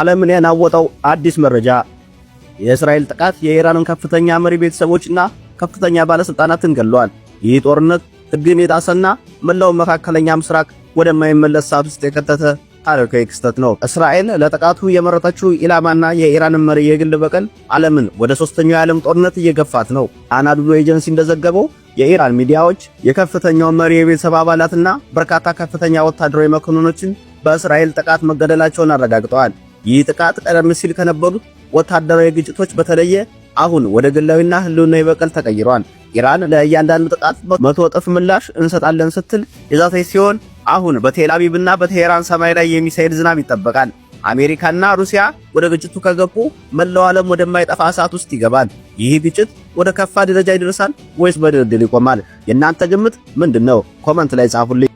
ዓለምን ያናወጠው አዲስ መረጃ የእስራኤል ጥቃት የኢራንን ከፍተኛ መሪ ቤተሰቦችና ከፍተኛ ባለስልጣናትን ገድሏል። ይህ ጦርነት ሕግን የጣሰና መላው መካከለኛ ምስራቅ ወደማይመለስ ሳት ውስጥ የከተተ ታሪካዊ ክስተት ነው። እስራኤል ለጥቃቱ የመረጠችው ኢላማና የኢራንን መሪ የግል በቀል ዓለምን ወደ ሶስተኛው የዓለም ጦርነት እየገፋት ነው። አናዶሉ ኤጀንሲ እንደዘገበው የኢራን ሚዲያዎች የከፍተኛው መሪ የቤተሰብ አባላትና በርካታ ከፍተኛ ወታደራዊ መኮንኖችን በእስራኤል ጥቃት መገደላቸውን አረጋግጠዋል። ይህ ጥቃት ቀደም ሲል ከነበሩት ወታደራዊ ግጭቶች በተለየ አሁን ወደ ግላዊና ህልውናዊ በቀል ተቀይሯል። ኢራን ለእያንዳንዱ ጥቃት 100 እጥፍ ምላሽ እንሰጣለን ስትል የዛተች ሲሆን አሁን በቴል አቪቭና በቴሄራን ሰማይ ላይ የሚሳኤል ዝናብ ይጠበቃል። አሜሪካና ሩሲያ ወደ ግጭቱ ከገቡ መላው ዓለም ወደማይጠፋ እሳት ውስጥ ይገባል። ይህ ግጭት ወደ ከፋ ደረጃ ይደርሳል ወይስ በድርድር ይቆማል? የእናንተ ግምት ምንድነው? ኮመንት ላይ ጻፉልኝ።